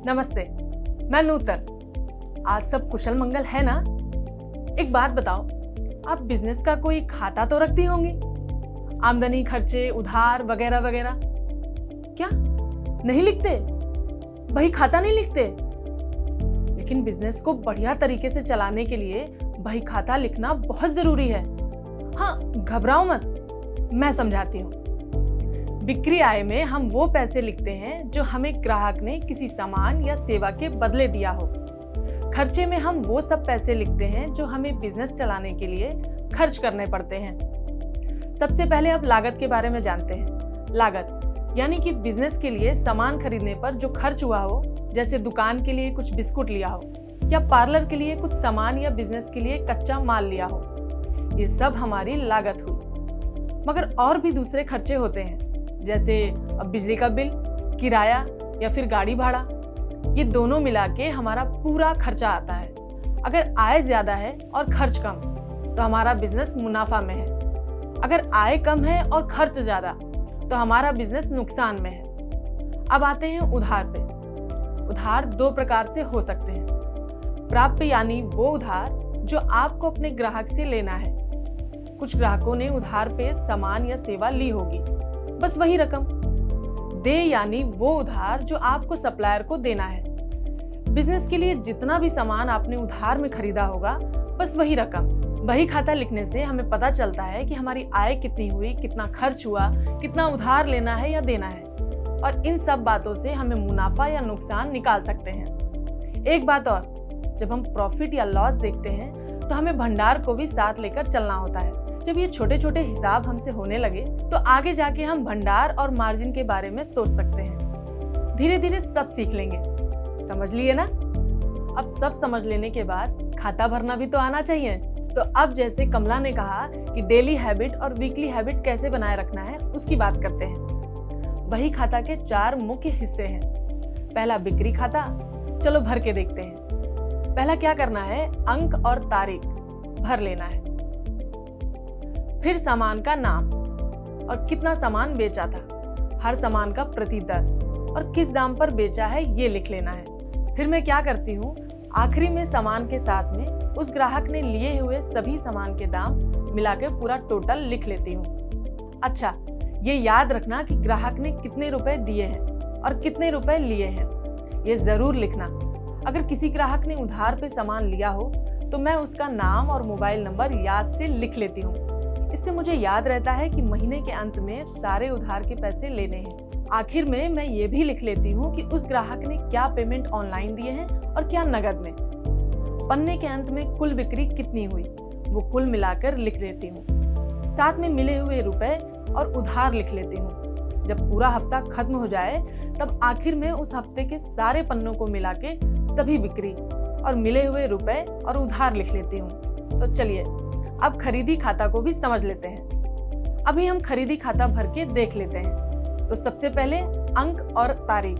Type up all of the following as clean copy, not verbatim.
नमस्ते, मैं नूतन। आज सब कुशल मंगल है ना? एक बात बताओ, आप बिजनेस का कोई खाता तो रखती होंगी? आमदनी, खर्चे, उधार वगैरह वगैरह। क्या नहीं लिखते? बही खाता नहीं लिखते? लेकिन बिजनेस को बढ़िया तरीके से चलाने के लिए बही खाता लिखना बहुत जरूरी है। हाँ, घबराओ मत, मैं समझाती हूँ। बिक्री आय में हम वो पैसे लिखते हैं जो हमें ग्राहक ने किसी सामान या सेवा के बदले दिया हो। खर्चे में हम वो सब पैसे लिखते हैं जो हमें बिजनेस चलाने के लिए खर्च करने पड़ते हैं। सबसे पहले आप लागत के बारे में जानते हैं। लागत यानी कि बिजनेस के लिए सामान खरीदने पर जो खर्च हुआ हो, जैसे दुकान के लिए कुछ बिस्कुट लिया हो या पार्लर के लिए कुछ सामान या बिजनेस के लिए कच्चा माल लिया हो, ये सब हमारी लागत हुई। मगर और भी दूसरे खर्चे होते हैं, जैसे अब बिजली का बिल, किराया या फिर गाड़ी भाड़ा। ये दोनों मिला के हमारा पूरा खर्चा आता है। अगर आय ज्यादा है और खर्च कम, तो हमारा बिजनेस मुनाफा में है। अगर आय कम है और खर्च ज्यादा, तो हमारा बिजनेस नुकसान में है। अब आते हैं उधार पे। उधार दो प्रकार से हो सकते हैं। प्राप्य यानी वो उधार जो आपको अपने ग्राहक से लेना है। कुछ ग्राहकों ने उधार पे सामान या सेवा ली होगी, बस वही रकम। देय यानी वो उधार जो आपको सप्लायर को देना है। बिजनेस के लिए जितना भी सामान आपने उधार में खरीदा होगा, बस वही रकम। बही खाता लिखने से हमें पता चलता है कि हमारी आय कितनी हुई, कितना खर्च हुआ, कितना उधार लेना है या देना है, और इन सब बातों से हमें मुनाफा या नुकसान निकाल सकते हैं। एक बात और, जब हम प्रॉफिट या लॉस देखते हैं तो हमें भंडार को भी साथ लेकर चलना होता है। जब ये छोटे छोटे हिसाब हमसे होने लगे तो आगे जाके हम भंडार और मार्जिन के बारे में सोच सकते हैं। धीरे धीरे सब सीख लेंगे। समझ लिए ना? अब सब समझ लेने के बाद खाता भरना भी तो आना चाहिए। तो अब जैसे कमला ने कहा कि डेली हैबिट और वीकली हैबिट कैसे बनाए रखना है, उसकी बात करते हैं। बही खाता के 4 मुख्य हिस्से हैं। पहला बिक्री खाता, चलो भर के देखते हैं। पहला क्या करना है, अंक और तारीख भर लेना है। फिर सामान का नाम और कितना सामान बेचा था, हर सामान का प्रति दर और किस दाम पर बेचा है ये लिख लेना है। फिर मैं क्या करती हूँ, आखिरी में सामान के साथ में उस ग्राहक ने लिए हुए सभी सामान के दाम मिलाकर पूरा टोटल लिख लेती हूँ। अच्छा, ये याद रखना कि ग्राहक ने कितने रुपए दिए हैं और कितने रुपए लिए हैं, ये जरूर लिखना। अगर किसी ग्राहक ने उधार पे सामान लिया हो तो मैं उसका नाम और मोबाइल नंबर याद से लिख लेती हूँ। इससे मुझे याद रहता है कि महीने के अंत में सारे उधार के पैसे लेने हैं। आखिर में मैं ये भी लिख लेती हूँ कि उस ग्राहक ने क्या पेमेंट ऑनलाइन दिए हैं और क्या नगद में। पन्ने के अंत में कुल बिक्री कितनी हुई, वो कुल मिलाकर लिख देती हूँ। साथ में मिले हुए रुपए और उधार लिख लेती हूँ। जब पूरा हफ्ता खत्म हो जाए तब आखिर में उस हफ्ते के सारे पन्नों को मिला के सभी बिक्री और मिले हुए रुपए और उधार लिख लेती हूँ। तो चलिए अब खरीदी खाता को भी समझ लेते हैं। अभी हम खरीदी खाता भर के देख लेते हैं। तो सबसे पहले अंक और तारीख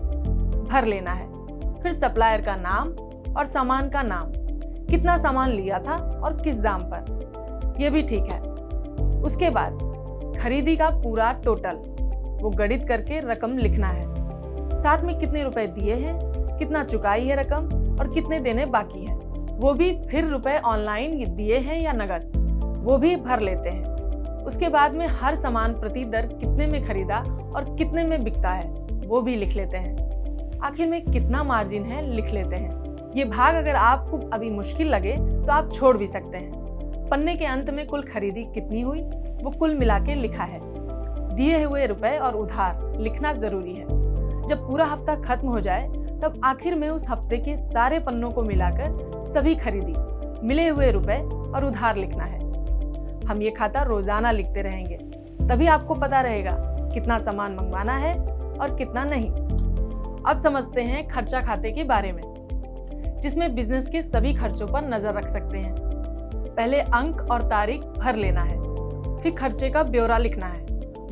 भर लेना है। फिर सप्लायर का नाम और सामान का नाम, कितना सामान लिया था और किस दाम पर, यह भी ठीक है। उसके बाद खरीदी का पूरा टोटल, वो गणित करके रकम लिखना है। साथ में कितने रुपए दिए हैं, कितना चुकाई है रकम और कितने देने बाकी हैं, वो भी। फिर रुपए ऑनलाइन दिए हैं या नगद, वो भी भर लेते हैं। उसके बाद में हर सामान प्रति दर कितने में खरीदा और कितने में बिकता है, वो भी लिख लेते हैं। आखिर में कितना मार्जिन है लिख लेते हैं। ये भाग अगर आपको अभी मुश्किल लगे तो आप छोड़ भी सकते हैं। पन्ने के अंत में कुल खरीदी कितनी हुई, वो कुल मिला के लिखा है। दिए हुए रुपए और उधार लिखना जरूरी है। जब पूरा हफ्ता खत्म हो जाए तब आखिर में उस हफ्ते के सारे पन्नों को मिलाकर सभी खरीदी, मिले हुए रुपए और उधार लिखना है। हम ये खाता रोजाना लिखते रहेंगे, तभी आपको पता रहेगा कितना सामान मंगवाना है और कितना नहीं। अब समझते हैं खर्चा खाते के बारे में, जिसमें बिजनेस के सभी खर्चों पर नजर रख सकते हैं। पहले अंक और तारीख भर लेना है। फिर खर्चे का ब्यौरा लिखना है,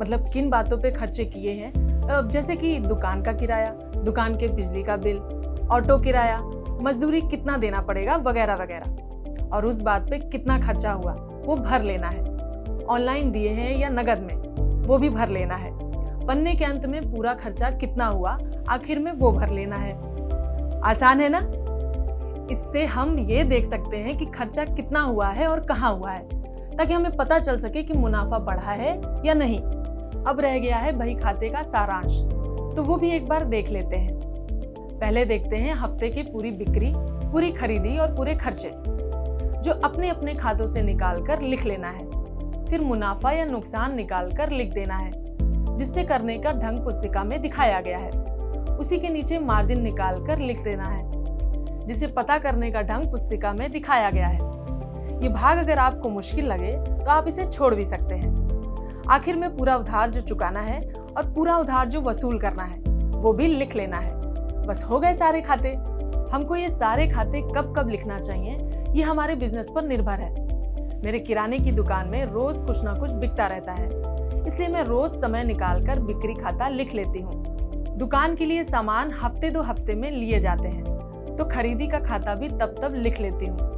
मतलब किन बातों पे खर्चे किए हैं, जैसे कि दुकान का किराया, दुकान के बिजली का बिल, ऑटो किराया, मजदूरी कितना देना पड़ेगा वगैरह वगैरह, और उस बात पे कितना खर्चा हुआ वो भर लेना है। ऑनलाइन दिए हैं या नगद में, वो भी भर लेना है। पन्ने के अंत में पूरा खर्चा कितना हुआ आखिर में वो भर लेना है। आसान है ना? इससे हम ये देख सकते हैं कि खर्चा कितना हुआ है और कहाँ हुआ है, ताकि हमें पता चल सके कि मुनाफा बढ़ा है या नहीं। अब रह गया है बही खाते का सारांश, तो वो भी एक बार देख लेते हैं। पहले देखते हैं हफ्ते की पूरी बिक्री, पूरी खरीदी और पूरे खर्चे, जो अपने अपने खातों से निकालकर लिख लेना है। फिर मुनाफा या नुकसान निकालकर लिख देना है, जिससे करने का ढंग पुस्तिका में दिखाया गया है। उसी के नीचे मार्जिन निकालकर लिख देना है, जिसे पता करने का ढंग पुस्तिका में दिखाया गया है। ये भाग अगर आपको मुश्किल लगे तो आप इसे छोड़ भी सकते हैं। आखिर में पूरा उधार जो चुकाना है और पूरा उधार जो वसूल करना है, वो भी लिख लेना है। बस हो गए सारे खाते। हमको ये सारे खाते कब कब लिखना चाहिए, ये हमारे बिजनेस पर निर्भर है। मेरे किराने की दुकान में रोज कुछ ना कुछ बिकता रहता है, इसलिए मैं रोज समय निकालकर बिक्री खाता लिख लेती हूँ। दुकान के लिए सामान हफ्ते 2 हफ्ते में लिए जाते हैं, तो खरीदी का खाता भी तब तब लिख लेती हूँ।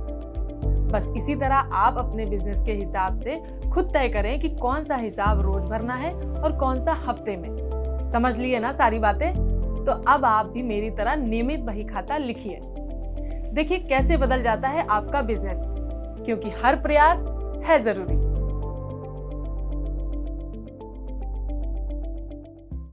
बस इसी तरह आप अपने बिजनेस के हिसाब से खुद तय करें कि कौन सा हिसाब रोज भरना है और कौन सा हफ्ते में। समझ लिए ना सारी बातें? तो अब आप भी मेरी तरह नियमित बही खाता लिखिए। देखिए कैसे बदल जाता है आपका बिजनेस, क्योंकि हर प्रयास है जरूरी।